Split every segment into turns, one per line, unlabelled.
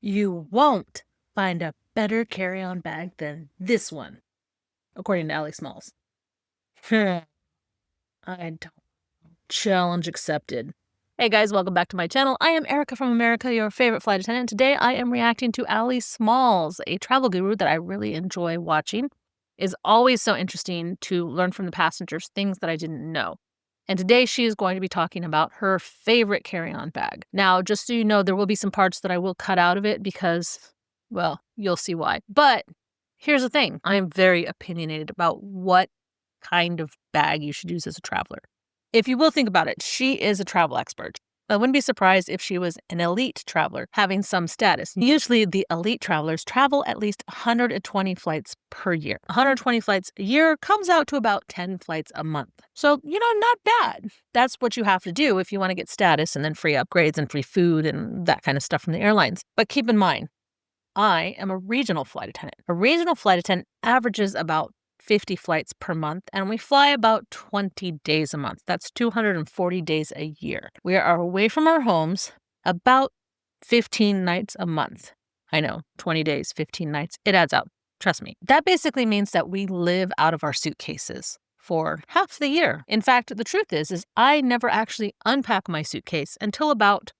You won't find a better carry-on bag than this one, according to Allie Smalls. I don't. Challenge accepted. Hey guys, welcome back to my channel. I am Erica from America, your favorite flight attendant. Today I am reacting to Allie Smalls, a travel guru that I really enjoy watching. It's always so interesting to learn from the passengers things that I didn't know. And today she is going to be talking about her favorite carry-on bag. Now, just so you know, there will be some parts that I will cut out of it because, well, you'll see why. But here's the thing. I am very opinionated about what kind of bag you should use as a traveler. If you will think about it, she is a travel expert. I wouldn't be surprised if she was an elite traveler, having some status. Usually, the elite travelers travel at least 120 flights per year. 120 flights a year comes out to about 10 flights a month. So, not bad. That's what you have to do if you want to get status and then free upgrades and free food and that kind of stuff from the airlines. But keep in mind, I am a regional flight attendant. A regional flight attendant averages about 50 flights per month, and we fly about 20 days a month. That's 240 days a year. We are away from our homes about 15 nights a month. I know, 20 days, 15 nights. It adds up. Trust me. That basically means that we live out of our suitcases for half the year. In fact, the truth is I never actually unpack my suitcase until about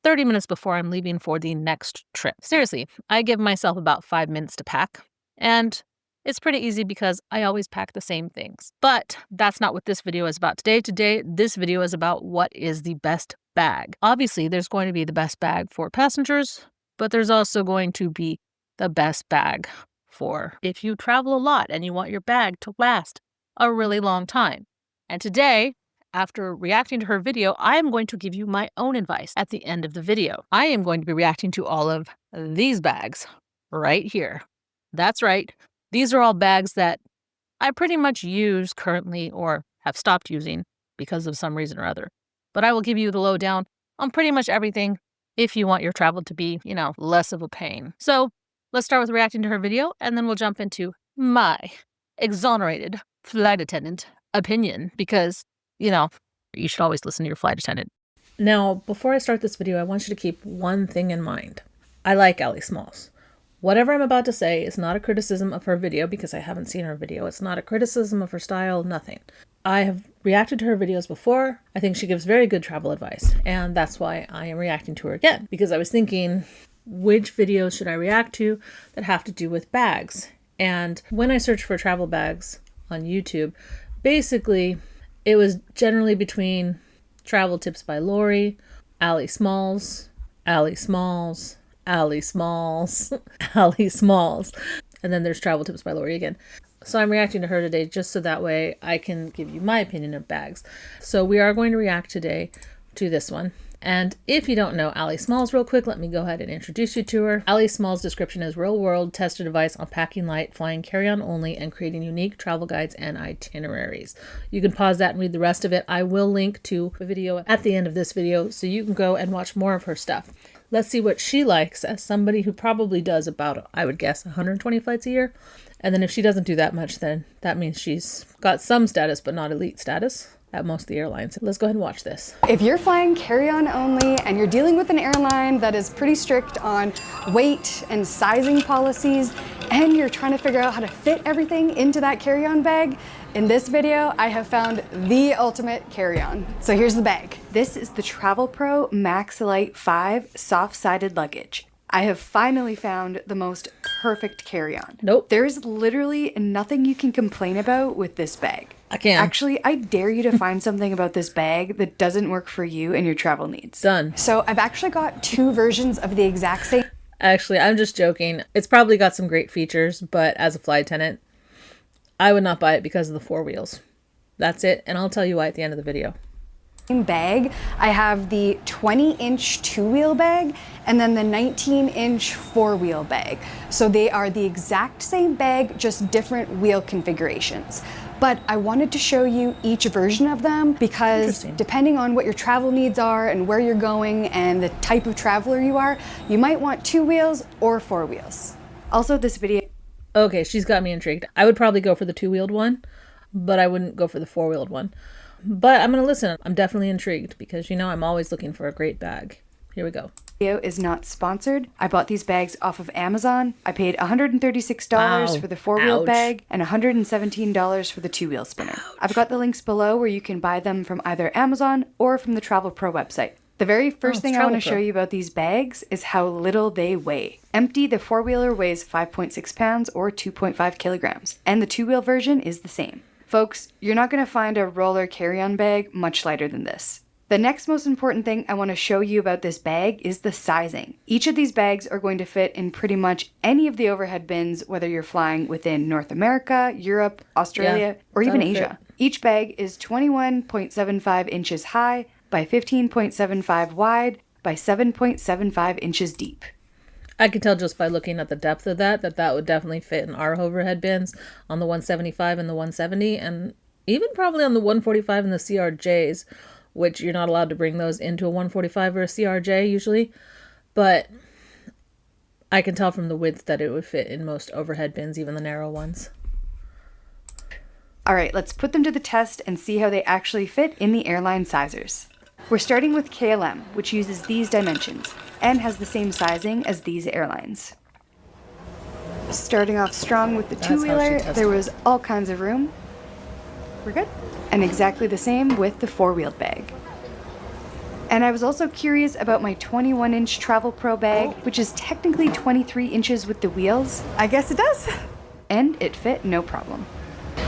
30 minutes before I'm leaving for the next trip. Seriously, I give myself about 5 minutes to pack, and it's pretty easy because I always pack the same things. But that's not what this video is about today. Today, this video is about what is the best bag. Obviously, there's going to be the best bag for passengers, but there's also going to be the best bag for if you travel a lot and you want your bag to last a really long time. And today, after reacting to her video, I am going to give you my own advice at the end of the video. I am going to be reacting to all of these bags right here. That's right. These are all bags that I pretty much use currently or have stopped using because of some reason or other. But I will give you the lowdown on pretty much everything if you want your travel to be, less of a pain. So let's start with reacting to her video, and then we'll jump into my exonerated flight attendant opinion because, you should always listen to your flight attendant. Now, before I start this video, I want you to keep one thing in mind. I like Allie Smalls. Whatever I'm about to say is not a criticism of her video because I haven't seen her video. It's not a criticism of her style, nothing. I have reacted to her videos before. I think she gives very good travel advice, and that's why I am reacting to her again, because I was thinking, which videos should I react to that have to do with bags? And when I searched for travel bags on YouTube, basically it was generally between Travel Tips by Lori, Allie Smalls, Allie Smalls, Allie Smalls, Allie Smalls, and then there's Travel Tips by Lori again. So I'm reacting to her today just so that way I can give you my opinion of bags. So we are going to react today to this one. And if you don't know Allie Smalls real quick, let me go ahead and introduce you to her. Allie Smalls' description is real-world tested advice on packing light, flying carry-on only, and creating unique travel guides and itineraries. You can pause that and read the rest of it. I will link to a video at the end of this video so you can go and watch more of her stuff. Let's see what she likes as somebody who probably does about, I would guess, 120 flights a year. And then if she doesn't do that much, then that means she's got some status, but not elite status at most of the airlines. Let's go ahead and watch this.
If you're flying carry-on only and you're dealing with an airline that is pretty strict on weight and sizing policies, and you're trying to figure out how to fit everything into that carry-on bag, in this video, I have found the ultimate carry-on. So here's the bag. This is the Travel Pro Max Lite 5 soft-sided luggage. I have finally found the most perfect carry-on.
Nope.
There's literally nothing you can complain about with this bag.
I can.
Actually, I dare you to find something about this bag that doesn't work for you and your travel needs.
Done.
So I've actually got two versions of the exact same.
Actually, I'm just joking. It's probably got some great features, but as a flight attendant, I would not buy it because of the 4 wheels. That's it, and I'll tell you why at the end of the video.
Bag. I have the 20-inch 2-wheel bag and then the 19-inch 4-wheel bag. So they are the exact same bag, just different wheel configurations. But I wanted to show you each version of them because depending on what your travel needs are and where you're going and the type of traveler you are, you might want 2 wheels or 4 wheels. Also, this video...
Okay, she's got me intrigued. I would probably go for the 2-wheeled one, but I wouldn't go for the 4-wheeled one. But I'm going to listen. I'm definitely intrigued because, I'm always looking for a great bag. Here we go.
Video is not sponsored. I bought these bags off of Amazon. I paid $136
Wow.
for the 4-wheel
Ouch.
bag and $117 for the 2-wheel spinner. I've got the links below where you can buy them from either Amazon or from the Travel Pro website. The very first thing I want to show you about these bags is how little they weigh. Empty, the 4-wheeler weighs 5.6 pounds or 2.5 kilograms, and the 2-wheel version is the same. Folks, you're not going to find a roller carry-on bag much lighter than this. The next most important thing I want to show you about this bag is the sizing. Each of these bags are going to fit in pretty much any of the overhead bins, whether you're flying within North America, Europe, Australia, or even Asia. Each bag is 21.75 inches high by 15.75 wide by 7.75 inches deep.
I could tell just by looking at the depth of that would definitely fit in our overhead bins on the 175 and the 170, and even probably on the 145 and the CRJs, which you're not allowed to bring those into a 145 or a CRJ usually. But I can tell from the width that it would fit in most overhead bins, even the narrow ones.
All right, let's put them to the test and see how they actually fit in the airline sizers. We're starting with KLM, which uses these dimensions and has the same sizing as these airlines. Starting off strong with the 2-wheeler, there was all kinds of room. We're good? And exactly the same with the 4-wheeled bag. And I was also curious about my 21-inch Travel Pro bag, which is technically 23 inches with the wheels. I guess it does. And it fit no problem.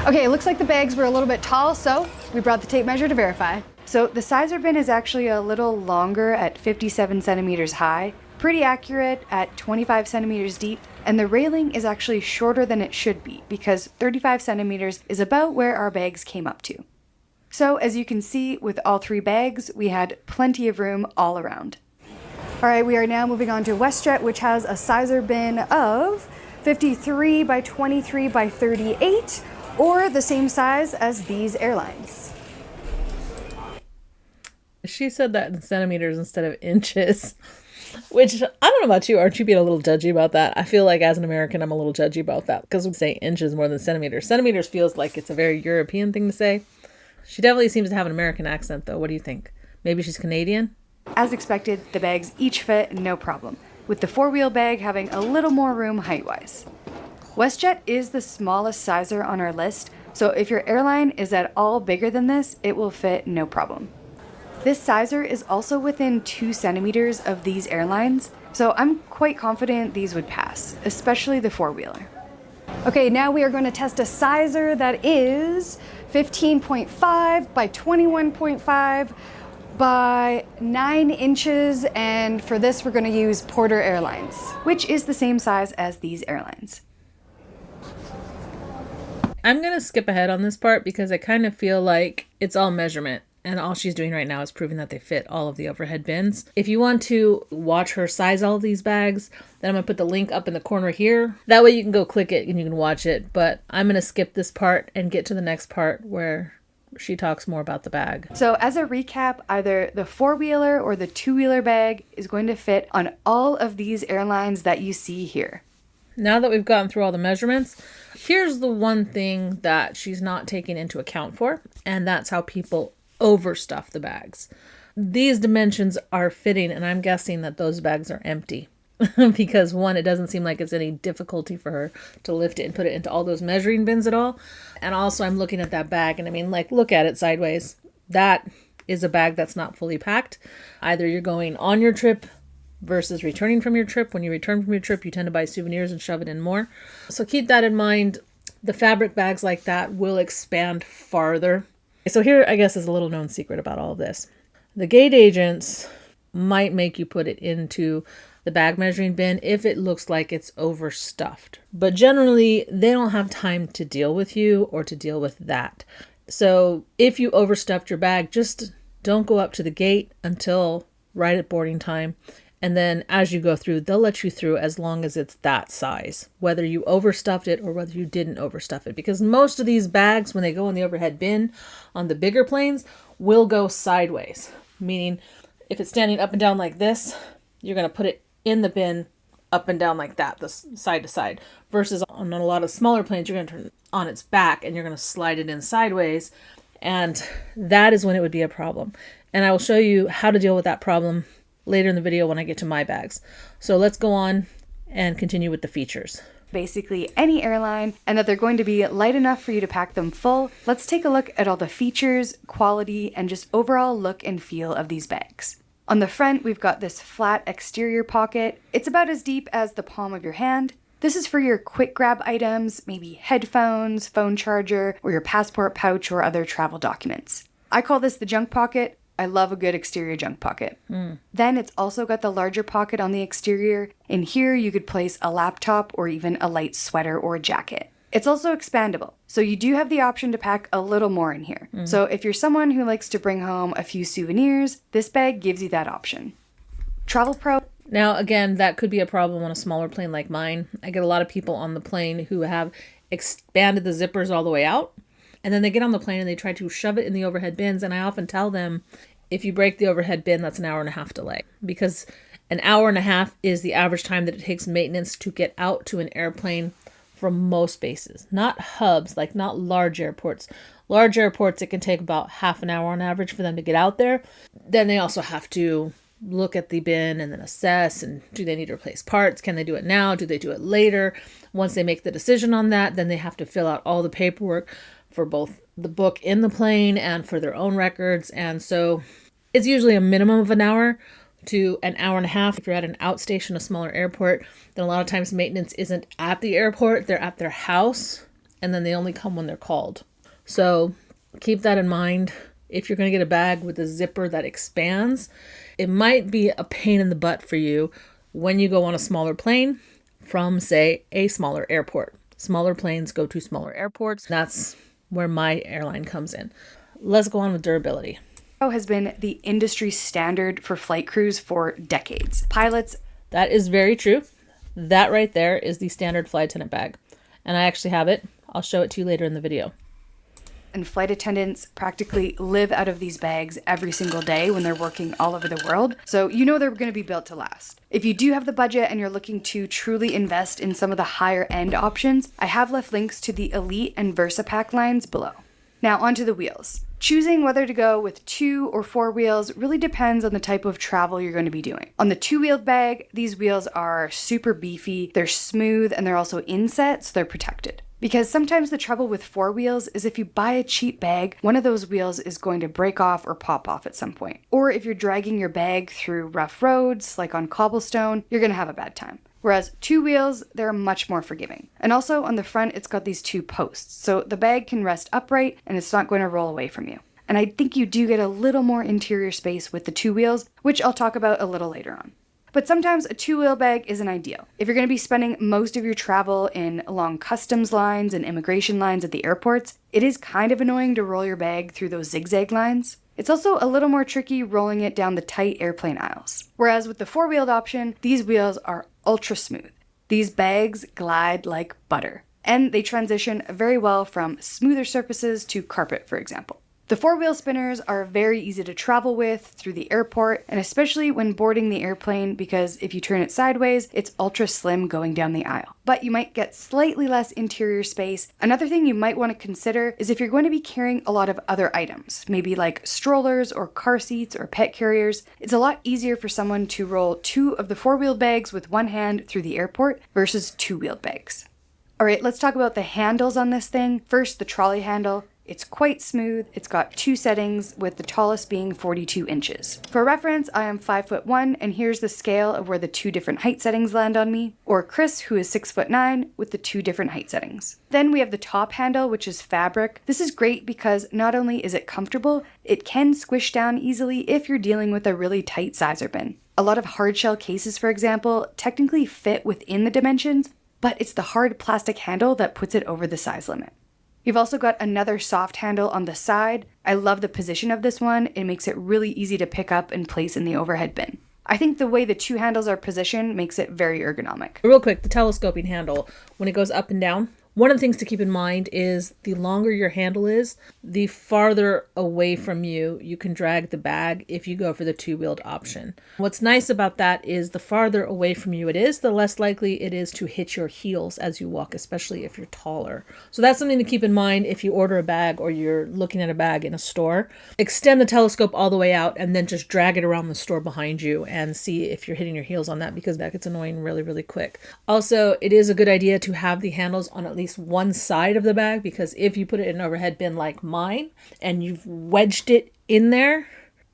Okay, it looks like the bags were a little bit tall, so we brought the tape measure to verify. So the sizer bin is actually a little longer at 57 centimeters high, pretty accurate at 25 centimeters deep, and the railing is actually shorter than it should be because 35 centimeters is about where our bags came up to. So as you can see, with all 3 bags, we had plenty of room all around. All right, we are now moving on to WestJet, which has a sizer bin of 53 by 23 by 38, or the same size as these airlines.
She said that in centimeters instead of inches, which I don't know about you. Aren't you being a little judgy about that? I feel like as an American, I'm a little judgy about that because we say inches more than centimeters. Centimeters feels like it's a very European thing to say. She definitely seems to have an American accent, though. What do you think? Maybe she's Canadian?
As expected, the bags each fit no problem, with the 4-wheel bag having a little more room height-wise. WestJet is the smallest sizer on our list, so if your airline is at all bigger than this, it will fit no problem. This sizer is also within 2 centimeters of these airlines, so I'm quite confident these would pass, especially the 4-wheeler. Okay, now we are going to test a sizer that is 15.5 by 21.5 by 9 inches, and for this we're going to use Porter Airlines, which is the same size as these airlines.
I'm going to skip ahead on this part because I kind of feel like it's all measurement. And all she's doing right now is proving that they fit all of the overhead bins. If you want to watch her size all of these bags, then I'm going to put the link up in the corner here. That way you can go click it and you can watch it. But I'm going to skip this part and get to the next part where she talks more about the bag.
So as a recap, either the 4-wheeler or the 2-wheeler bag is going to fit on all of these airlines that you see here.
Now that we've gotten through all the measurements, here's the one thing that she's not taking into account for, and that's how people overstuff the bags. These dimensions are fitting, and I'm guessing that those bags are empty because one, it doesn't seem like it's any difficulty for her to lift it and put it into all those measuring bins at all. And also I'm looking at that bag and I mean, like, look at it sideways. That is a bag that's not fully packed. Either you're going on your trip versus returning from your trip. When you return from your trip, you tend to buy souvenirs and shove it in more. So keep that in mind. The fabric bags like that will expand farther. So here, I guess, is a little known secret about all of this. The gate agents might make you put it into the bag measuring bin if it looks like it's overstuffed. But generally, they don't have time to deal with you or to deal with that. So if you overstuffed your bag, just don't go up to the gate until right at boarding time. And then as you go through, they'll let you through as long as it's that size, whether you overstuffed it or whether you didn't overstuff it. Because most of these bags, when they go in the overhead bin on the bigger planes, will go sideways. Meaning if it's standing up and down like this, you're going to put it in the bin up and down like that, the side to side. Versus on a lot of smaller planes, you're going to turn it on its back and you're going to slide it in sideways. And that is when it would be a problem. And I will show you how to deal with that problem later in the video when I get to my bags. So let's go on and continue with the features.
Basically any airline, and that they're going to be light enough for you to pack them full. Let's take a look at all the features, quality, and just overall look and feel of these bags. On the front, we've got this flat exterior pocket. It's about as deep as the palm of your hand. This is for your quick grab items, maybe headphones, phone charger, or your passport pouch or other travel documents. I call this the junk pocket. I love a good exterior junk pocket. Then it's also got the larger pocket on the exterior. In here, you could place a laptop or even a light sweater or a jacket. It's also expandable, so you do have the option to pack a little more in here. So if you're someone who likes to bring home a few souvenirs, this bag gives you that option. Travel Pro.
Now, again, that could be a problem on a smaller plane like mine. I get a lot of people on the plane who have expanded the zippers all the way out, and then they get on the plane and they try to shove it in the overhead bins, and I often tell them, if you break the overhead bin, that's an hour and a half delay, because an hour and a half is the average time that it takes maintenance to get out to an airplane from most bases. Not hubs, like not large airports. Large airports, it can take about half an hour on average for them to get out there. Then they also have to look at the bin and then assess, and do they need to replace parts? Can they do it now? Do they do it later? Once they make the decision on that, then they have to fill out all the paperwork for both the book in the plane and for their own records. And so it's usually a minimum of an hour to an hour and a half. If you're at an outstation, a smaller airport, then a lot of times maintenance isn't at the airport, they're at their house, and then they only come when they're called. So keep that in mind. If you're going to get a bag with a zipper that expands, it might be a pain in the butt for you when you go on a smaller plane from, say, a smaller airport. Smaller planes go to smaller airports. That's where my airline comes in. Let's go on with durability.
Has been the industry standard for flight crews for decades. Pilots.
That is very true. That right there is the standard flight attendant bag. And I actually have it. I'll show it to you later in the video.
And flight attendants practically live out of these bags every single day when they're working all over the world. So you know they're going to be built to last. If you do have the budget and you're looking to truly invest in some of the higher end options, I have left links to the Elite and VersaPack lines below. Now onto the wheels. Choosing whether to go with 2 or 4 wheels really depends on the type of travel you're going to be doing. On the 2-wheeled bag, these wheels are super beefy, they're smooth, and they're also inset, so they're protected. Because sometimes the trouble with 4 wheels is if you buy a cheap bag, one of those wheels is going to break off or pop off at some point. Or if you're dragging your bag through rough roads, like on cobblestone, you're going to have a bad time. Whereas 2 wheels, they're much more forgiving. And also on the front, it's got these 2 posts, so the bag can rest upright and it's not going to roll away from you. And I think you do get a little more interior space with the 2 wheels, which I'll talk about a little later on. But sometimes a 2-wheel bag isn't ideal. If you're going to be spending most of your travel in long customs lines and immigration lines at the airports, it is kind of annoying to roll your bag through those zigzag lines. It's also a little more tricky rolling it down the tight airplane aisles. Whereas with the 4-wheeled option, these wheels are ultra smooth. These bags glide like butter, and they transition very well from smoother surfaces to carpet, for example. The 4-wheel spinners are very easy to travel with through the airport, and especially when boarding the airplane, because if you turn it sideways, it's ultra slim going down the aisle. But you might get slightly less interior space. Another thing you might want to consider is if you're going to be carrying a lot of other items, maybe like strollers or car seats or pet carriers, it's a lot easier for someone to roll 2 of the 4-wheeled bags with one hand through the airport versus 2-wheeled bags. Alright, let's talk about the handles on this thing. First, the trolley handle. It's quite smooth. It's got 2 settings, with the tallest being 42 inches. For reference, I am 5'1", and here's the scale of where the 2 different height settings land on me, or Chris, who is 6'9", with the 2 different height settings. Then we have the top handle, which is fabric. This is great because not only is it comfortable, it can squish down easily if you're dealing with a really tight sizer bin. A lot of hard shell cases, for example, technically fit within the dimensions, but it's the hard plastic handle that puts it over the size limit. You've also got another soft handle on the side. I love the position of this one. It makes it really easy to pick up and place in the overhead bin. I think the way the 2 handles are positioned makes it very ergonomic.
Real quick, the telescoping handle, when it goes up and down, One of the things to keep in mind is the longer your handle is, the farther away from you can drag the bag if you go for the two-wheeled option. What's nice about that is the farther away from you it is, the less likely it is to hit your heels as you walk, especially if you're taller. So that's something to keep in mind if you order a bag or you're looking at a bag in a store. Extend the telescope all the way out and then just drag it around the store behind you and see if you're hitting your heels on that, because that gets annoying really, really quick. Also, it is a good idea to have the handles on at least one side of the bag, because if you put it in an overhead bin like mine and you've wedged it in there,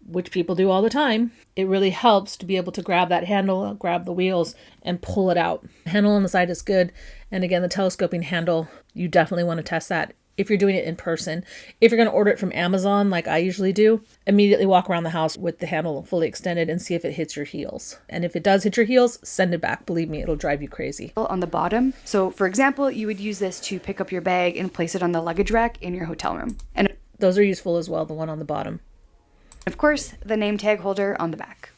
which people do all the time, it really helps to be able to grab that handle, grab the wheels, and pull it out. The handle on the side is good. And again, the telescoping handle, you definitely want to test that if you're doing it in person. If you're going to order it from Amazon, like I usually do, immediately walk around the house with the handle fully extended and see if it hits your heels. And if it does hit your heels, send it back. Believe me, it'll drive you crazy.
On the bottom. So for example, you would use this to pick up your bag and place it on the luggage rack in your hotel room. And
those are useful as well, the one on the bottom.
Of course, the name tag holder on the back.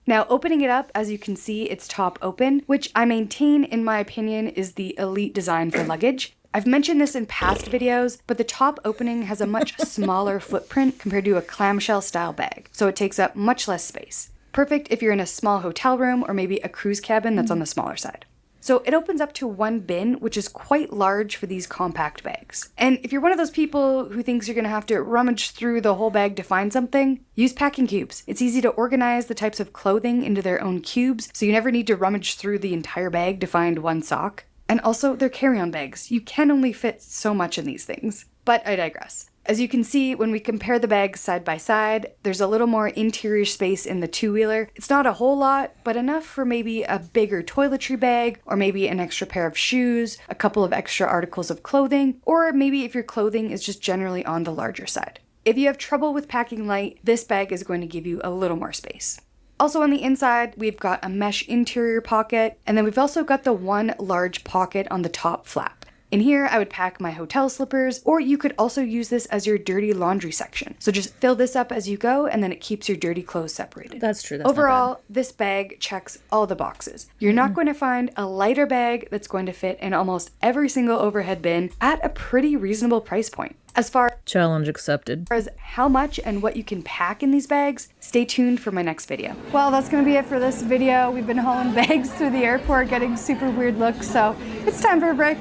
Now, opening it up, as you can see, it's top open, which I maintain, in my opinion, is the elite design for luggage. I've mentioned this in past videos, but the top opening has a much smaller footprint compared to a clamshell style bag, so it takes up much less space. Perfect if you're in a small hotel room or maybe a cruise cabin that's on the smaller side. So it opens up to one bin, which is quite large for these compact bags. And if you're one of those people who thinks you're gonna have to rummage through the whole bag to find something, use packing cubes. It's easy to organize the types of clothing into their own cubes, so you never need to rummage through the entire bag to find one sock. And also, they're carry-on bags. You can only fit so much in these things. But I digress. As you can see, when we compare the bags side by side, there's a little more interior space in the two-wheeler. It's not a whole lot, but enough for maybe a bigger toiletry bag, or maybe an extra pair of shoes, a couple of extra articles of clothing, or maybe if your clothing is just generally on the larger side. If you have trouble with packing light, this bag is going to give you a little more space. Also on the inside, we've got a mesh interior pocket, and then we've also got the one large pocket on the top flap. In here, I would pack my hotel slippers, or you could also use this as your dirty laundry section. So just fill this up as you go, and then it keeps your dirty clothes separated.
That's true. That's
Overall, this bag checks all the boxes. You're not going to find a lighter bag that's going to fit in almost every single overhead bin at a pretty reasonable price point. As far
Challenge accepted.
as how much and what you can pack in these bags, stay tuned for my next video. Well, that's going to be it for this video. We've been hauling bags through the airport, getting super weird looks, so it's time for a break.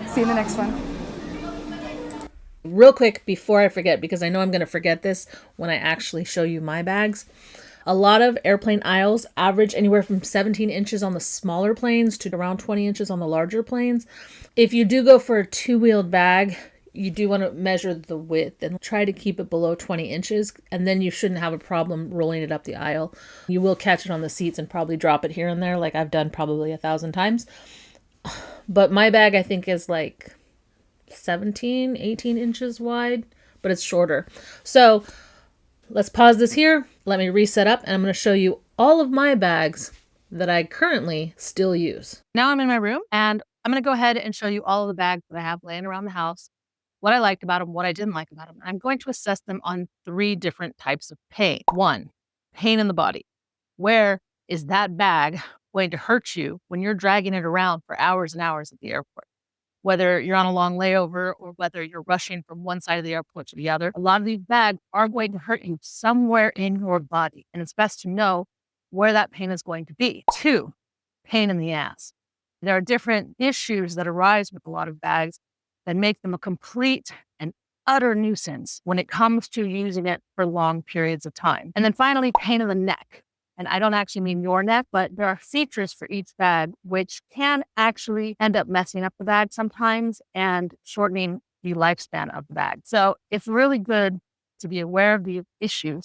See you in the next one.
Real quick before I forget, because I know I'm going to forget this when I actually show you my bags. A lot of airplane aisles average anywhere from 17 inches on the smaller planes to around 20 inches on the larger planes. If you do go for a two-wheeled bag, you do want to measure the width and try to keep it below 20 inches, and then you shouldn't have a problem rolling it up the aisle. You will catch it on the seats and probably drop it here and there, like I've done probably 1,000 times. But my bag, I think, is like 17, 18 inches wide, but it's shorter. So let's pause this here. Let me reset up, and I'm going to show you all of my bags that I currently still use. Now I'm in my room, and I'm going to go ahead and show you all of the bags that I have laying around the house, what I liked about them, what I didn't like about them. I'm going to assess them on 3 different types of pain. 1, pain in the body. Where is that bag going to hurt you when you're dragging it around for hours and hours at the airport? Whether you're on a long layover or whether you're rushing from one side of the airport to the other, a lot of these bags are going to hurt you somewhere in your body. And it's best to know where that pain is going to be. 2, pain in the ass. There are different issues that arise with a lot of bags that make them a complete and utter nuisance when it comes to using it for long periods of time. And then finally, pain in the neck. And I don't actually mean your neck, but there are features for each bag which can actually end up messing up the bag sometimes and shortening the lifespan of the bag. So it's really good to be aware of the issues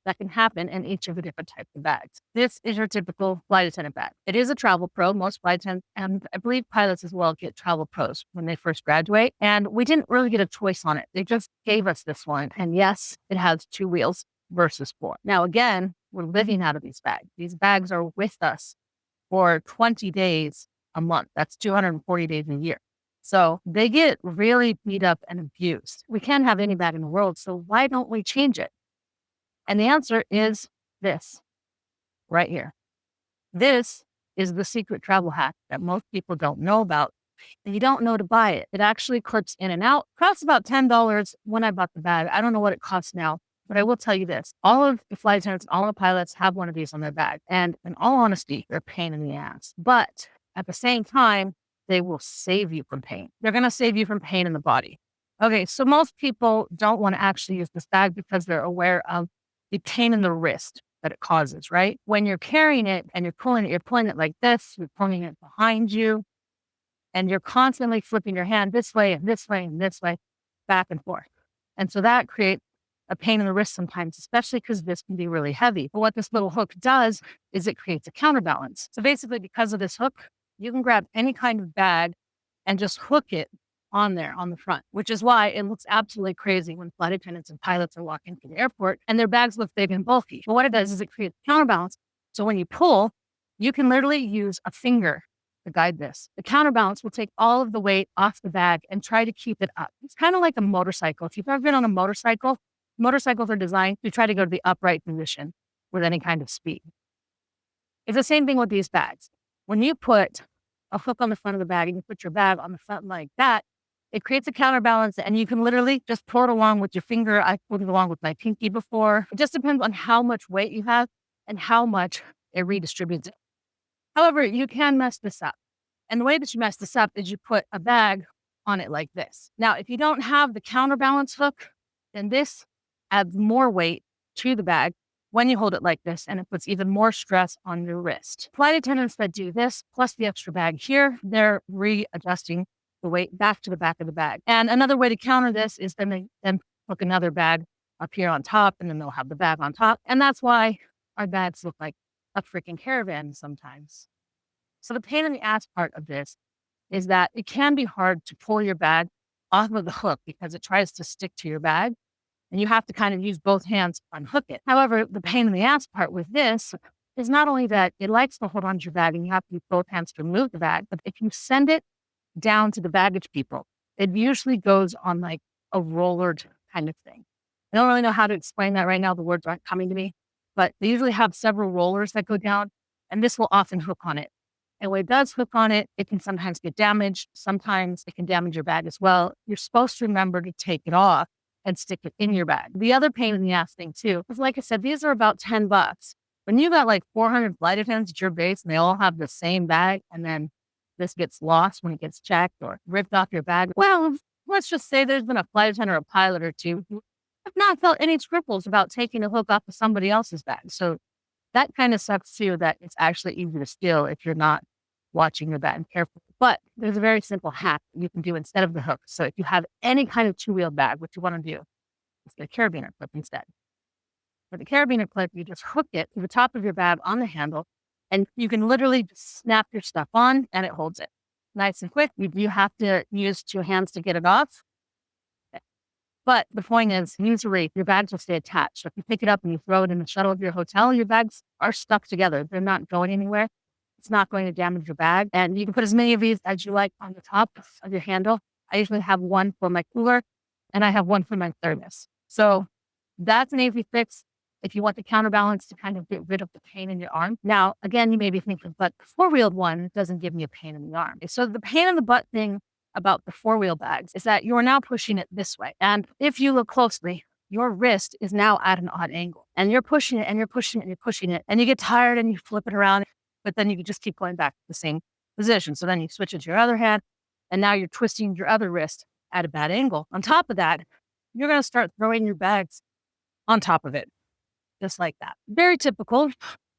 that can happen in each of the different types of bags. This is your typical flight attendant bag. It is a travel pro. Most flight attendants, and I believe pilots as well, get travel pros when they first graduate. And we didn't really get a choice on it. They just gave us this one. And yes, it has 2 wheels versus 4. Now, again, we're living out of these bags. These bags are with us for 20 days a month. That's 240 days a year. So they get really beat up and abused. We can't have any bag in the world, so why don't we change it? And the answer is this right here. This is the secret travel hack that most people don't know about. And you don't know to buy it. It actually clips in and out. Costs about $10 when I bought the bag. I don't know what it costs now, but I will tell you this. All of the flight attendants, all the pilots have one of these on their bag. And in all honesty, they're a pain in the ass. But at the same time, they will save you from pain. They're going to save you from pain in the body. Okay, so most people don't want to actually use this bag because they're aware of the pain in the wrist that it causes, right? When you're carrying it and you're pulling it like this, you're pulling it behind you, and you're constantly flipping your hand this way and this way and this way, back and forth. And so that creates a pain in the wrist sometimes, especially because this can be really heavy. But what this little hook does is it creates a counterbalance. So basically, because of this hook, you can grab any kind of bag and just hook it on there on the front, which is why it looks absolutely crazy when flight attendants and pilots are walking through the airport and their bags look big and bulky. But what it does is it creates counterbalance. So when you pull, you can literally use a finger to guide this. The counterbalance will take all of the weight off the bag and try to keep it up. It's kind of like a motorcycle. If you've ever been on a motorcycle, motorcycles are designed to try to go to the upright position with any kind of speed. It's the same thing with these bags. When you put a hook on the front of the bag and you put your bag on the front like that, it creates a counterbalance and you can literally just pull it along with your finger. I pulled it along with my pinky before. It just depends on how much weight you have and how much it redistributes it. However, you can mess this up. And the way that you mess this up is you put a bag on it like this. Now, if you don't have the counterbalance hook, then this adds more weight to the bag when you hold it like this, and it puts even more stress on your wrist. Flight attendants that do this, plus the extra bag here, they're readjusting the weight back to the back of the bag. And another way to counter this is then they then hook another bag up here on top, and then they'll have the bag on top. And that's why our bags look like a freaking caravan sometimes. So the pain in the ass part of this is that it can be hard to pull your bag off of the hook because it tries to stick to your bag and you have to kind of use both hands to unhook it. However, the pain in the ass part with this is not only that it likes to hold onto your bag and you have to use both hands to remove the bag, but if you send it down to the baggage people, it usually goes on like a rollered kind of thing. I don't really know how to explain that right now. The words aren't coming to me, but they usually have several rollers that go down and this will often hook on it. And when it does hook on it, it can sometimes get damaged. Sometimes it can damage your bag as well. You're supposed to remember to take it off and stick it in your bag. The other pain in the ass thing too, is like I said, these are about $10. When you got like 400 flight attendants at your base and they all have the same bag and then this gets lost when it gets checked or ripped off your bag, well, let's just say there's been a flight attendant or a pilot or two who have not felt any scruples about taking a hook off of somebody else's bag. So that kind of sucks too, that it's actually easy to steal if you're not watching your bag carefully. But there's a very simple hack you can do instead of the hook. So if you have any kind of two-wheel bag, what you want to do is get a carabiner clip instead. For the carabiner clip, you just hook it to the top of your bag on the handle, and you can literally just snap your stuff on, and it holds it. Nice and quick. You have to use two hands to get it off. But the point is, usually your bags will stay attached. So if you pick it up and you throw it in the shuttle of your hotel, your bags are stuck together. They're not going anywhere. It's not going to damage your bag. And you can put as many of these as you like on the top of your handle. I usually have one for my cooler and I have one for my thermos. So that's an easy fix if you want the counterbalance to kind of get rid of the pain in your arm. Now, again, you may be thinking, but the four-wheeled one doesn't give me a pain in the arm. So the pain in the butt thing about the four-wheel bags is that you are now pushing it this way. And if you look closely, your wrist is now at an odd angle and you're pushing it and you're pushing it and you're pushing it and you get tired and you flip it around, but then you can just keep going back to the same position. So then you switch it to your other hand and now you're twisting your other wrist at a bad angle. On top of that, you're going to start throwing your bags on top of it, just like that. Very typical.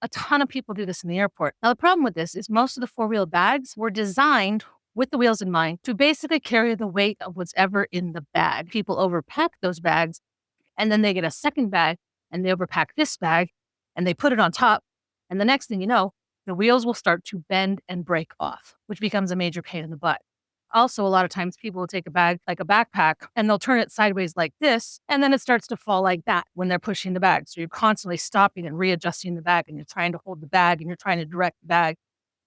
A ton of people do this in the airport. Now, the problem with this is most of the four-wheel bags were designed with the wheels in mind to basically carry the weight of whatever in the bag. People overpack those bags and then they get a second bag and they overpack this bag and they put it on top. And the next thing you know, the wheels will start to bend and break off, which becomes a major pain in the butt. Also, a lot of times people will take a bag like a backpack and they'll turn it sideways like this, and then it starts to fall like that when they're pushing the bag. So you're constantly stopping and readjusting the bag and you're trying to hold the bag and you're trying to direct the bag.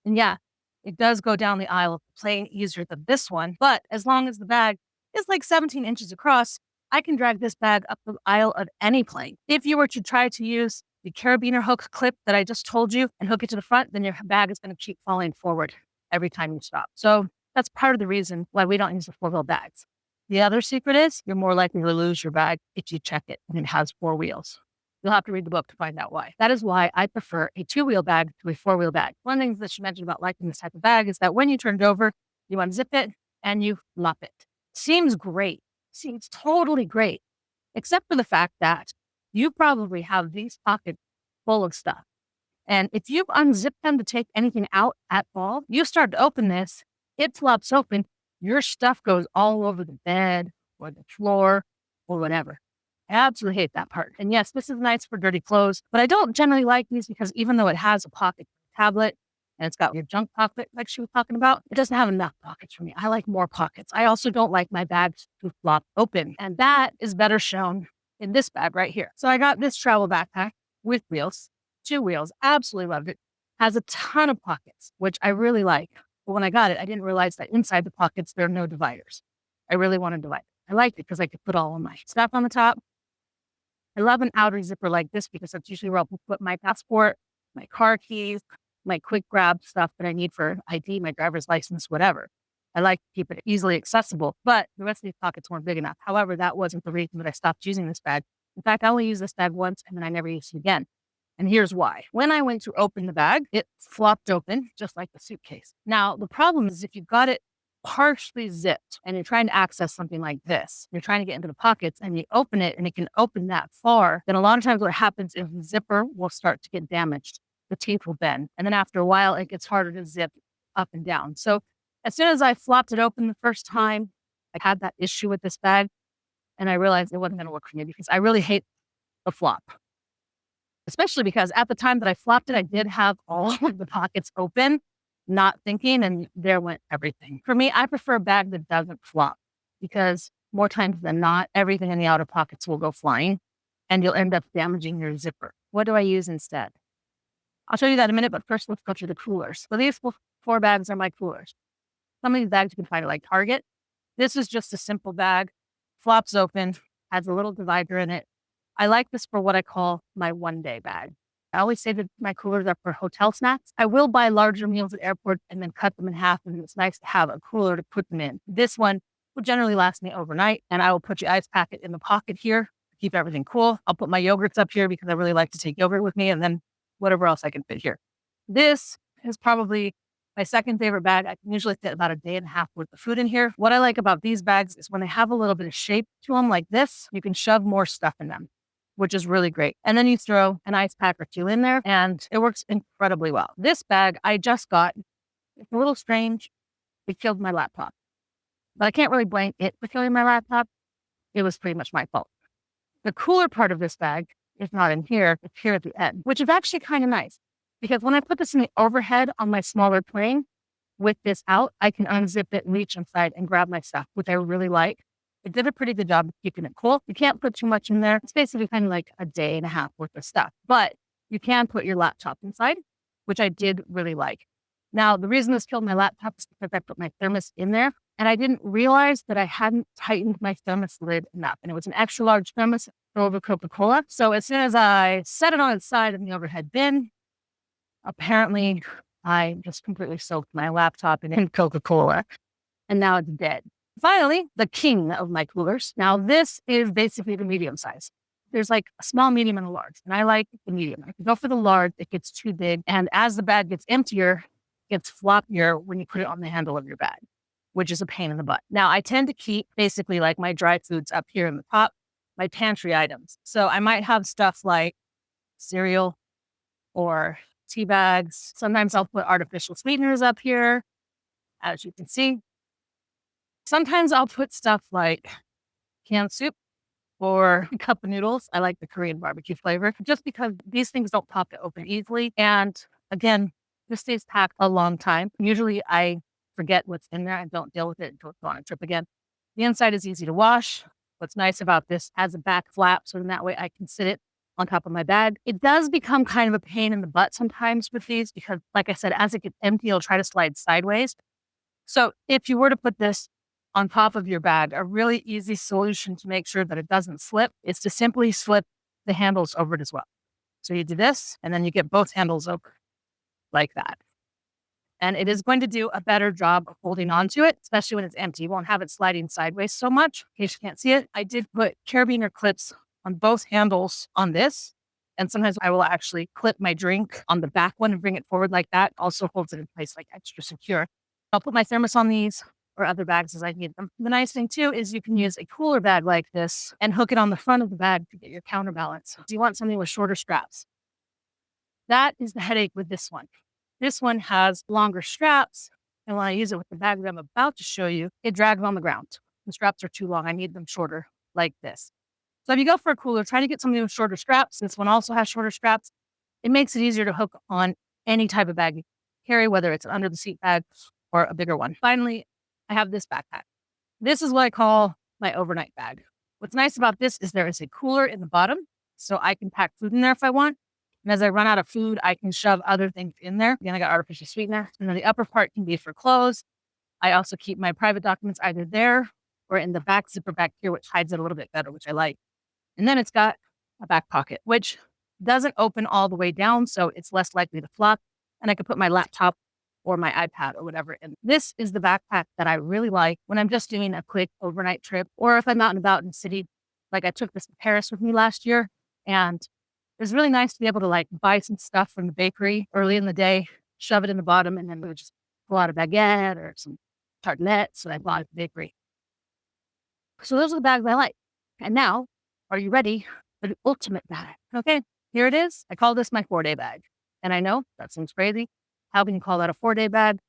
And yeah, it does go down the aisle of the plane easier than this one, but as long as the bag is like 17 inches across, I can drag this bag up the aisle of any plane. If you were to try to use the carabiner hook clip that I just told you and hook it to the front, then your bag is going to keep falling forward every time you stop. So that's part of the reason why we don't use the 4-wheel bags. The other secret is you're more likely to lose your bag if you check it and it has 4 wheels. You'll have to read the book to find out why. That is why I prefer a 2-wheel bag to a 4-wheel bag. One thing that she mentioned about liking this type of bag is that when you turn it over, you unzip it and you flop it. Seems great. Seems totally great, except for the fact that you probably have these pockets full of stuff. And if you unzip them to take anything out at all, you start to open this, it flops open, your stuff goes all over the bed or the floor or whatever. I absolutely hate that part. And yes, this is nice for dirty clothes, but I don't generally like these because even though it has a pocket tablet and it's got your junk pocket like she was talking about, it doesn't have enough pockets for me. I like more pockets. I also don't like my bags to flop open. And that is better shown in this bag right here. So I got this travel backpack with wheels. 2 wheels, absolutely loved it. Has a ton of pockets, which I really like. But when I got it, I didn't realize that inside the pockets, there are no dividers. I really want to divide it. I liked it because I could put all of my stuff on the top. I love an outer zipper like this because that's usually where I'll put my passport, my car keys, my quick grab stuff that I need for ID, my driver's license, whatever. I like to keep it easily accessible, but the rest of these pockets weren't big enough. However, that wasn't the reason that I stopped using this bag. In fact, I only used this bag once and then I never used it again. And here's why. When I went to open the bag, it flopped open just like the suitcase. Now, the problem is if you've got it partially zipped and you're trying to access something like this, you're trying to get into the pockets and you open it and it can open that far, then a lot of times what happens is the zipper will start to get damaged. The teeth will bend. And then after a while, it gets harder to zip up and down. So as soon as I flopped it open the first time, I had that issue with this bag and I realized it wasn't going to work for me because I really hate the flop. Especially because at the time that I flopped it, I did have all of the pockets open, not thinking, and there went everything. For me, I prefer a bag that doesn't flop because more times than not, everything in the outer pockets will go flying and you'll end up damaging your zipper. What do I use instead? I'll show you that in a minute, but first let's go to the coolers. So these 4 bags are my coolers. Some of these bags you can find at like Target. This is just a simple bag, flops open, has a little divider in it. I like this for what I call my 1-day bag. I always say that my coolers are for hotel snacks. I will buy larger meals at airports and then cut them in half, and it's nice to have a cooler to put them in. This one will generally last me overnight, and I will put the ice packet in the pocket here to keep everything cool. I'll put my yogurts up here because I really like to take yogurt with me, and then whatever else I can fit here. This is probably my second favorite bag. I can usually fit about a day and a half worth of food in here. What I like about these bags is when they have a little bit of shape to them like this, you can shove more stuff in them, which is really great. And then you throw an ice pack or 2 in there and it works incredibly well. This bag I just got, it's a little strange. It killed my laptop, but I can't really blame it for killing my laptop. It was pretty much my fault. The cooler part of this bag is not in here, it's here at the end, which is actually kind of nice because when I put this in the overhead on my smaller plane with this out, I can unzip it, reach inside and grab my stuff, which I really like. It did a pretty good job of keeping it cool. You can't put too much in there. It's basically kind of like a day and a half worth of stuff, but you can put your laptop inside, which I did really like. Now, the reason this killed my laptop is because I put my thermos in there and I didn't realize that I hadn't tightened my thermos lid enough. And it was an extra large thermos filled with Coca-Cola. So as soon as I set it on its side in the overhead bin, apparently I just completely soaked my laptop in Coca-Cola and now it's dead. Finally, the king of my coolers. Now, this is basically the medium size. There's like a small, medium, and a large. And I like the medium. If you go for the large, it gets too big. And as the bag gets emptier, it gets floppier when you put it on the handle of your bag, which is a pain in the butt. Now, I tend to keep basically like my dry foods up here in the top, my pantry items. So I might have stuff like cereal or tea bags. Sometimes I'll put artificial sweeteners up here, as you can see. Sometimes I'll put stuff like canned soup or a cup of noodles. I like the Korean barbecue flavor just because these things don't pop to open easily. And again, this stays packed a long time. Usually I forget what's in there and don't deal with it until it's on a trip again. The inside is easy to wash. What's nice about this has a back flap, so in that way I can sit it on top of my bag. It does become kind of a pain in the butt sometimes with these because, like I said, as it gets empty, it'll try to slide sideways. So if you were to put this on top of your bag, a really easy solution to make sure that it doesn't slip is to simply slip the handles over it as well. So you do this, and then you get both handles over like that. And it is going to do a better job of holding onto it, especially when it's empty. You won't have it sliding sideways so much. In case you can't see it, I did put carabiner clips on both handles on this. And sometimes I will actually clip my drink on the back one and bring it forward like that. Also holds it in place like extra secure. I'll put my thermos on these or other bags as I need them. The nice thing too is you can use a cooler bag like this and hook it on the front of the bag to get your counterbalance. So you want something with shorter straps. That is the headache with this one. This one has longer straps, and when I use it with the bag that I'm about to show you, it drags on the ground. The straps are too long. I need them shorter, like this. So if you go for a cooler, try to get something with shorter straps. This one also has shorter straps. It makes it easier to hook on any type of bag you carry, whether it's an under the seat bag or a bigger one. Finally, I have this backpack. This is what I call my overnight bag. What's nice about this is there is a cooler in the bottom, so I can pack food in there if I want. And as I run out of food, I can shove other things in there. Again, I got artificial sweetener. And then the upper part can be for clothes. I also keep my private documents either there or in the back zipper back here, which hides it a little bit better, which I like. And then it's got a back pocket, which doesn't open all the way down, so it's less likely to flop. And I can put my laptop or my iPad or whatever in. This is the backpack that I really like when I'm just doing a quick overnight trip, or if I'm out and about in the city. Like I took this to Paris with me last year, and it was really nice to be able to like buy some stuff from the bakery early in the day, shove it in the bottom, and then we would just pull out a baguette or some tartelettes that I bought at the bakery. So those are the bags I like. And now, are you ready for the ultimate bag? Okay, here it is. I call this my 4-day bag. And I know that seems crazy. How can you call that a 4-day bag?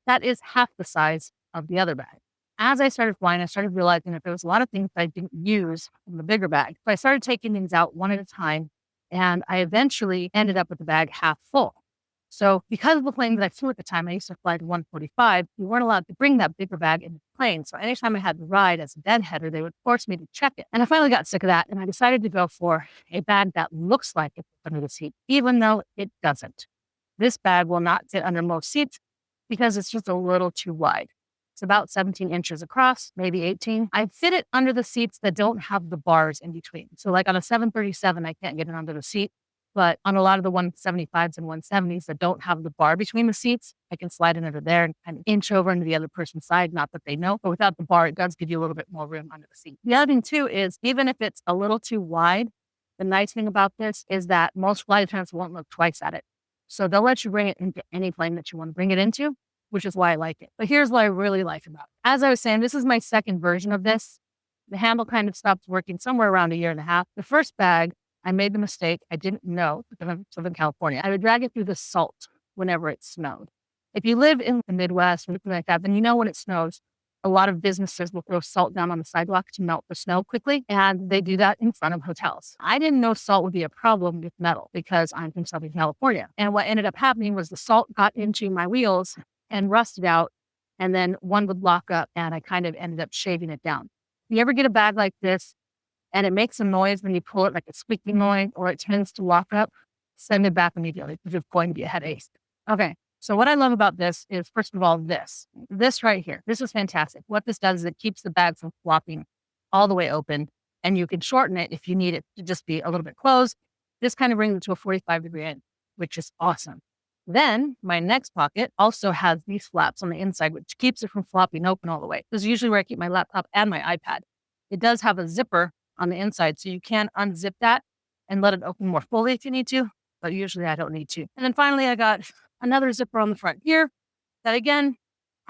That is half the size of the other bag. As I started flying, I started realizing that there was a lot of things that I didn't use in the bigger bag. So I started taking things out one at a time, and I eventually ended up with the bag half full. So because of the plane that I flew at the time, I used to fly to 145, we weren't allowed to bring that bigger bag into the plane. So anytime I had to ride as a deadheader, they would force me to check it. And I finally got sick of that, and I decided to go for a bag that looks like it's under the seat, even though it doesn't. This bag will not fit under most seats because it's just a little too wide. It's about 17 inches across, maybe 18. I fit it under the seats that don't have the bars in between. So like on a 737, I can't get it under the seat. But on a lot of the 175s and 170s that don't have the bar between the seats, I can slide it under there and kind of inch over into the other person's side. Not that they know, but without the bar, it does give you a little bit more room under the seat. The other thing too is even if it's a little too wide, the nice thing about this is that most flight attendants won't look twice at it. So they'll let you bring it into any plane that you want to bring it into, which is why I like it. But here's what I really like about it. As I was saying, this is my second version of this. The handle kind of stopped working somewhere around 1.5 years. The first bag, I made the mistake. I didn't know because I'm Southern California. I would drag it through the salt whenever it snowed. If you live in the Midwest or something like that, then you know when it snows, a lot of businesses will throw salt down on the sidewalk to melt the snow quickly, and they do that in front of hotels. I didn't know salt would be a problem with metal because I'm from Southern California. And what ended up happening was the salt got into my wheels and rusted out, and then one would lock up, and I kind of ended up shaving it down. If you ever get a bag like this, and it makes a noise when you pull it, like a squeaking noise, or it tends to lock up, send it back immediately because it's going to be a headache. Okay, so what I love about this is, first of all, this right here. This is fantastic. What this does is it keeps the bag from flopping all the way open, and you can shorten it if you need it to just be a little bit closed. This kind of brings it to a 45-degree end, which is awesome. Then my next pocket also has these flaps on the inside, which keeps it from flopping open all the way. This is usually where I keep my laptop and my iPad. It does have a zipper on the inside, so you can unzip that and let it open more fully if you need to, but usually I don't need to. And then finally, I got another zipper on the front here that again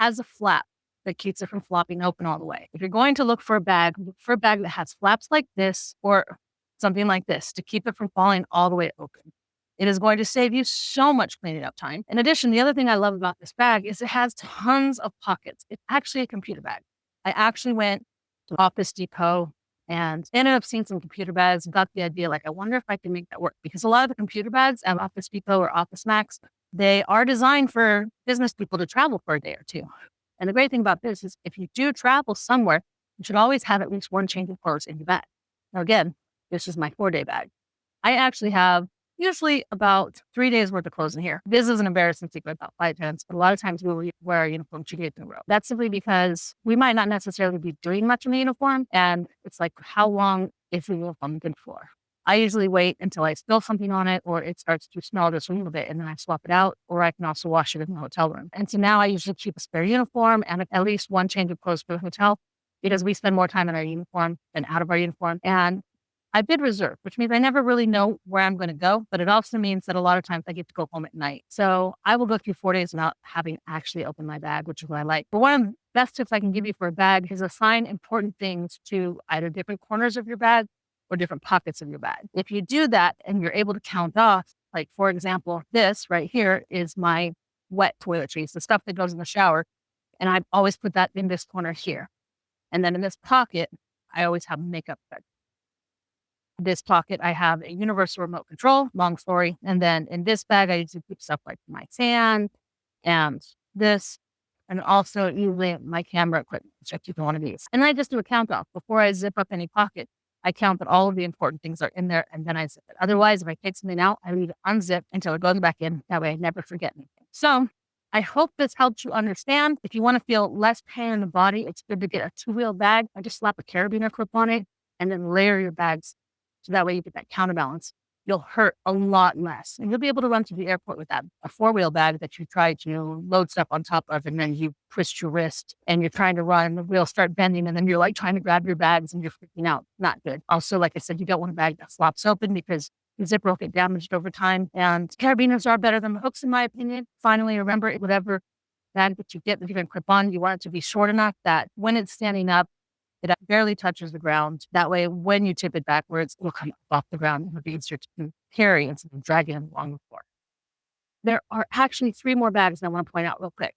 has a flap that keeps it from flopping open all the way. If you're going to look for a bag that has flaps like this or something like this to keep it from falling all the way open. It is going to save you so much cleaning up time. In addition, the other thing I love about this bag is it has tons of pockets. It's actually a computer bag. I actually went to Office Depot and ended up seeing some computer bags and got the idea, like, I wonder if I can make that work. Because a lot of the computer bags at Office Depot or Office Max, they are designed for business people to travel for a day or two. And the great thing about this is if you do travel somewhere, you should always have at least one change of clothes in your bag. Now, again, this is my 4-day bag. I actually have usually about 3 days worth of clothes in here. This is an embarrassing secret about flight attendants, but a lot of times we will wear our uniform 2 days in a row. That's simply because we might not necessarily be doing much in the uniform. And it's like, how long is the uniform good for?
I usually wait until I spill something on it or it starts to smell just a little bit, and then I swap it out, or I can also wash it in the hotel room. And so now I usually keep a spare uniform and at least one change of clothes for the hotel, because we spend more time in our uniform than out of our uniform. And I bid reserve, which means I never really know where I'm going to go, but it also means that a lot of times I get to go home at night. So I will go through 4 days without having actually opened my bag, which is what I like. But one of the best tips I can give you for a bag is assign important things to either different corners of your bag or different pockets of your bag. If you do that and you're able to count off, like for example, this right here is my wet toiletries, the stuff that goes in the shower. And I always put that in this corner here. And then in this pocket, I always have makeup. This pocket, I have a universal remote control, long story. And then in this bag, I usually keep stuff like my sand and this, and also usually my camera equipment, which I keep in one of these. And I just do a count off. Before I zip up any pocket, I count that all of the important things are in there, and then I zip it. Otherwise, if I take something out, I leave it unzipped until it goes back in. That way I never forget anything. So I hope this helps you understand. If you want to feel less pain in the body, it's good to get a 2-wheel bag. I just slap a carabiner clip on it and then layer your bags. So that way you get that counterbalance. You'll hurt a lot less. And you'll be able to run to the airport with that. A 4-wheel bag that you try to load stuff on top of, and then you twist your wrist and you're trying to run, the wheels start bending, and then you're like trying to grab your bags and you're freaking out. Not good. Also, like I said, you don't want a bag that flops open because the zipper will get damaged over time. And carabiners are better than hooks, in my opinion. Finally, remember, whatever bag that you get that you're going to clip on, you want it to be short enough that when it's standing up, it barely touches the ground. That way, when you tip it backwards, it will come off the ground and it'll be easier to carry instead of dragging it along the floor. There are actually 3 more bags I want to point out real quick.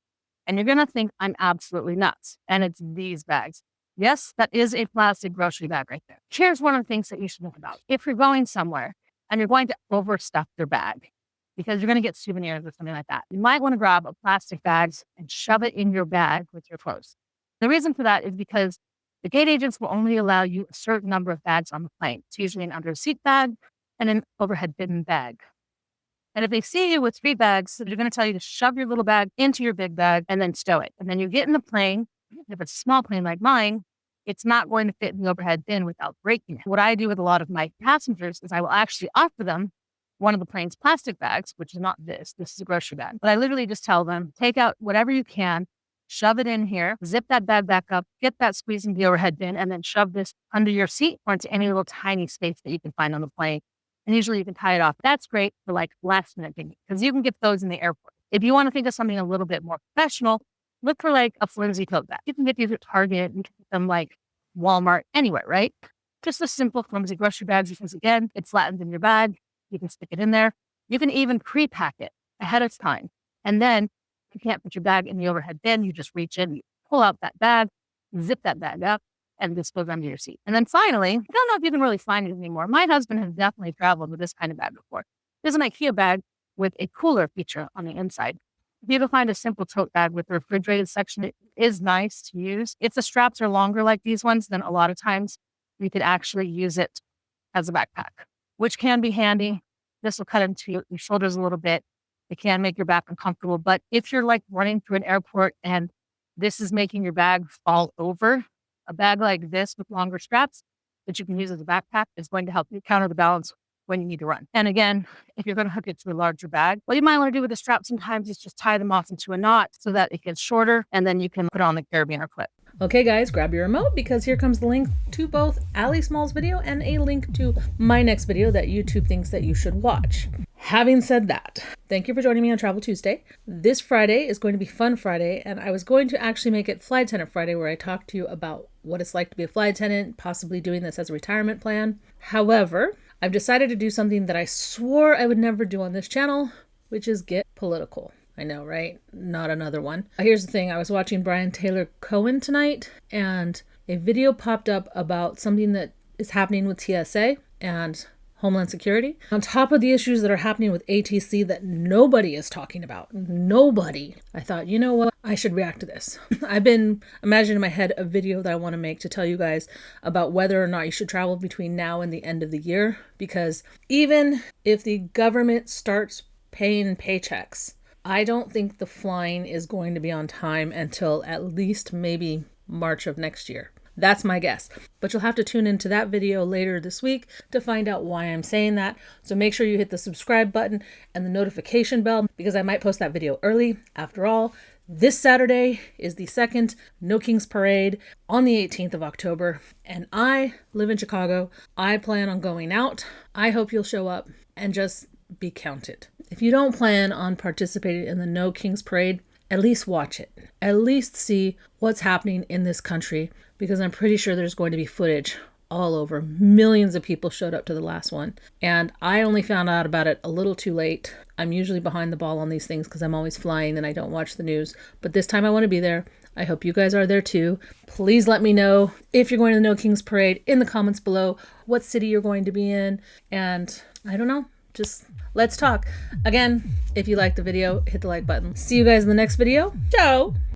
And you're going to think I'm absolutely nuts. And it's these bags. Yes, that is a plastic grocery bag right there. Here's one of the things that you should know about. If you're going somewhere and you're going to overstuff your bag, because you're going to get souvenirs or something like that, you might want to grab a plastic bag and shove it in your bag with your clothes. The reason for that is because the gate agents will only allow you a certain number of bags on the plane. It's usually an under seat bag and an overhead bin bag. And if they see you with 3 bags, they're going to tell you to shove your little bag into your big bag and then stow it. And then you get in the plane. If it's a small plane like mine, it's not going to fit in the overhead bin without breaking it. What I do with a lot of my passengers is I will actually offer them one of the plane's plastic bags, which is not this. This is a grocery bag. But I literally just tell them, take out whatever you can, shove it in here, zip that bag back up, get that squeezing the overhead bin, and then shove this under your seat or into any little tiny space that you can find on the plane. And usually you can tie it off. That's great for like last minute things because you can get those in the airport. If you want to think of something a little bit more professional, look for like a flimsy tote bag. You can get these at Target, you can get them like Walmart, anywhere, right? Just a simple flimsy grocery bag because again, it's flattened in your bag. You can stick it in there. You can even pre-pack it ahead of time. And then you can't put your bag in the overhead bin. You just reach in, you pull out that bag, zip that bag up, and this goes under your seat. And then finally, I don't know if you can really find it anymore. My husband has definitely traveled with this kind of bag before. There's an IKEA bag with a cooler feature on the inside. If you can find a simple tote bag with a refrigerated section, it is nice to use. If the straps are longer like these ones, then a lot of times you could actually use it as a backpack, which can be handy. This will cut into your shoulders a little bit. It can make your back uncomfortable. But if you're like running through an airport and this is making your bag fall over, a bag like this with longer straps that you can use as a backpack is going to help you counter the balance when you need to run. And again, if you're going to hook it to a larger bag, what you might want to do with the strap sometimes is just tie them off into a knot so that it gets shorter and then you can put on the carabiner clip.
Okay, guys, grab your remote because here comes the link to both Ali Small's video and a link to my next video that YouTube thinks that you should watch. Having said that, thank you for joining me on Travel Tuesday. This Friday is going to be Fun Friday, and I was going to actually make it Flight Attendant Friday, where I talk to you about what it's like to be a flight attendant, possibly doing this as a retirement plan. However, I've decided to do something that I swore I would never do on this channel, which is get political. I know, right? Not another one. Here's the thing. I was watching Brian Taylor Cohen tonight, and a video popped up about something that is happening with TSA and Homeland Security, on top of the issues that are happening with ATC that nobody is talking about. Nobody. I thought, you know what? I should react to this. I've been imagining in my head a video that I want to make to tell you guys about whether or not you should travel between now and the end of the year, because even if the government starts paying paychecks, I don't think the flying is going to be on time until at least maybe March of next year. That's my guess. But you'll have to tune into that video later this week to find out why I'm saying that. So make sure you hit the subscribe button and the notification bell, because I might post that video early. After all, this Saturday is the second No Kings Parade on the 18th of October, and I live in Chicago. I plan on going out. I hope you'll show up and just be counted. If you don't plan on participating in the No Kings Parade, at least watch it. At least see what's happening in this country, because I'm pretty sure there's going to be footage all over. Millions of people showed up to the last one, and I only found out about it a little too late. I'm usually behind the ball on these things because I'm always flying and I don't watch the news, but this time I want to be there. I hope you guys are there too. Please let me know if you're going to the No Kings Parade in the comments below, what city you're going to be in, and I don't know, just let's talk. Again, if you liked the video, hit the like button. See you guys in the next video. Ciao!